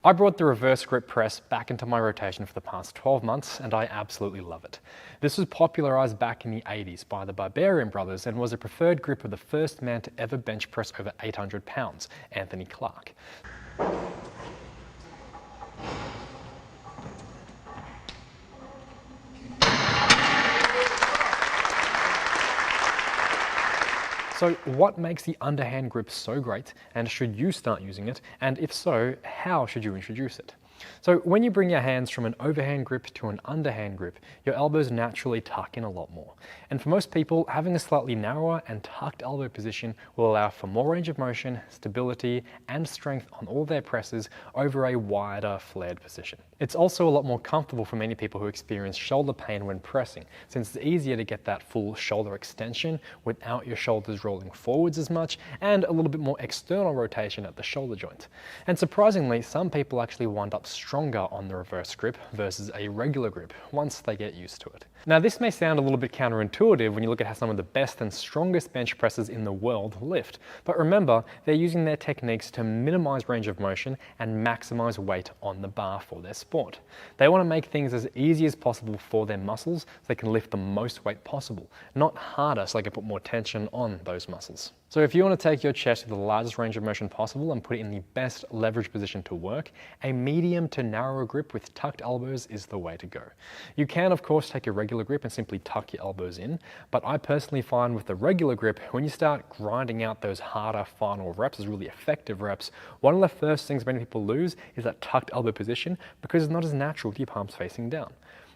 I brought the reverse grip press back into my rotation for the past 12 months and I absolutely love it. This was popularized back in the 80s by the Barbarian brothers and was a preferred grip of the first man to ever bench press over 800 pounds, Anthony Clark. So what makes the underhand grip so great, and should you start using it? And if so, how should you introduce it? So when you bring your hands from an overhand grip to an underhand grip, your elbows naturally tuck in a lot more. And for most people, having a slightly narrower and tucked elbow position will allow for more range of motion, stability, and strength on all their presses over a wider, flared position. It's also a lot more comfortable for many people who experience shoulder pain when pressing, since it's easier to get that full shoulder extension without your shoulders rolling forwards as much, and a little bit more external rotation at the shoulder joint. And surprisingly, some people actually wind up stronger on the reverse grip versus a regular grip once they get used to it. Now this may sound a little bit counterintuitive when you look at how some of the best and strongest bench presses in the world lift, but remember, they're using their techniques to minimize range of motion and maximize weight on the bar for their sport. They want to make things as easy as possible for their muscles so they can lift the most weight possible, not harder so they can put more tension on those muscles. So if you want to take your chest to the largest range of motion possible and put it in the best leverage position to work, a medium to narrow grip with tucked elbows is the way to go. You can of course take a regular grip and simply tuck your elbows in, but I personally find with the regular grip, when you start grinding out those harder final reps, those really effective reps, one of the first things many people lose is that tucked elbow position because it's not as natural with your palms facing down.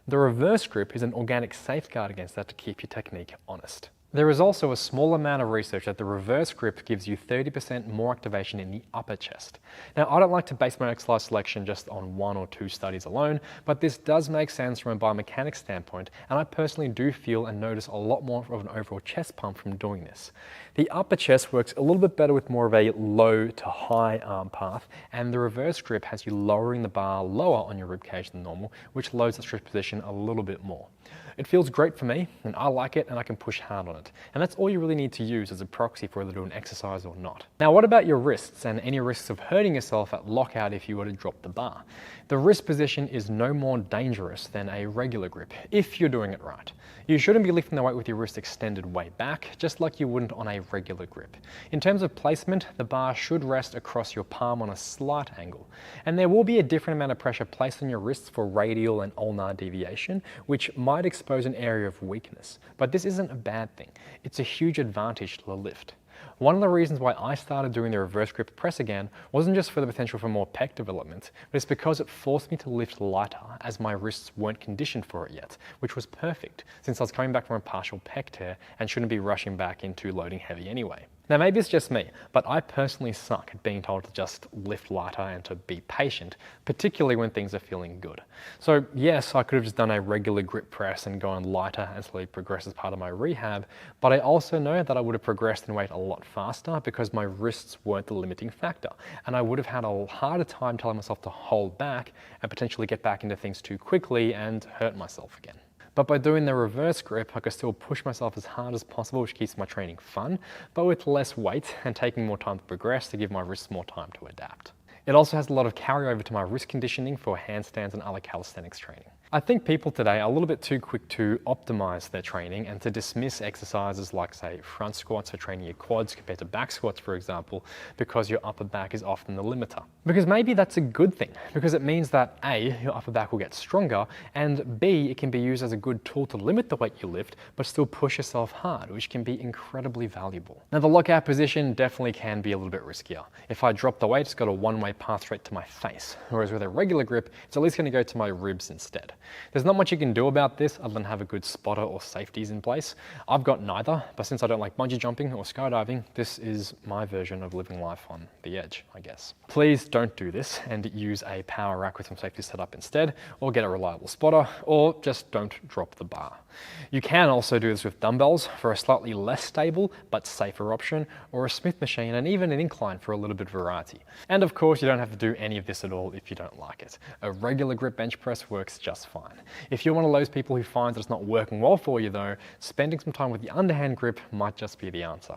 The reverse grip is an organic safeguard against that to keep your technique honest. There is also a small amount of research that the reverse grip gives you 30% more activation in the upper chest. Now, I don't like to base my exercise selection just on 1 or 2 studies alone, but this does make sense from a biomechanics standpoint, and I personally do feel and notice a lot more of an overall chest pump from doing this. The upper chest works a little bit better with more of a low to high arm path, and the reverse grip has you lowering the bar lower on your ribcage than normal, which loads the stretch position a little bit more. It feels great for me, and I like it, and I can push hard on it. And that's all you really need to use as a proxy for whether to do an exercise or not. Now, what about your wrists and any risks of hurting yourself at lockout if you were to drop the bar? The wrist position is no more dangerous than a regular grip, if you're doing it right. You shouldn't be lifting the weight with your wrist extended way back, just like you wouldn't on a regular grip. In terms of placement, the bar should rest across your palm on a slight angle. And there will be a different amount of pressure placed on your wrists for radial and ulnar deviation, which might expose an area of weakness. But this isn't a bad thing. It's a huge advantage to the lift. One of the reasons why I started doing the reverse grip press again wasn't just for the potential for more pec development, but it's because it forced me to lift lighter as my wrists weren't conditioned for it yet, which was perfect since I was coming back from a partial pec tear and shouldn't be rushing back into loading heavy anyway. Now maybe it's just me, but I personally suck at being told to just lift lighter and to be patient, particularly when things are feeling good. So yes, I could have just done a regular grip press and gone lighter and slowly progress as part of my rehab, but I also know that I would have progressed in weight a lot faster because my wrists weren't the limiting factor, and I would have had a harder time telling myself to hold back and potentially get back into things too quickly and hurt myself again. But by doing the reverse grip, I could still push myself as hard as possible, which keeps my training fun, but with less weight and taking more time to progress to give my wrists more time to adapt. It also has a lot of carryover to my wrist conditioning for handstands and other calisthenics training. I think people today are a little bit too quick to optimize their training and to dismiss exercises like, say, front squats for training your quads compared to back squats, for example, because your upper back is often the limiter. Because maybe that's a good thing, because it means that A, your upper back will get stronger, and B, it can be used as a good tool to limit the weight you lift, but still push yourself hard, which can be incredibly valuable. Now, the lockout position definitely can be a little bit riskier. If I drop the weight, it's got a one-way path straight to my face, whereas with a regular grip, it's at least going to go to my ribs instead. There's not much you can do about this other than have a good spotter or safeties in place. I've got neither, but since I don't like bungee jumping or skydiving, this is my version of living life on the edge, I guess. Please don't do this and use a power rack with some safety set up instead, or get a reliable spotter, or just don't drop the bar. You can also do this with dumbbells for a slightly less stable but safer option, or a Smith machine and even an incline for a little bit of variety. And of course, you don't have to do any of this at all if you don't like it. A regular grip bench press works just fine. If you're one of those people who finds that it's not working well for you though, spending some time with the underhand grip might just be the answer.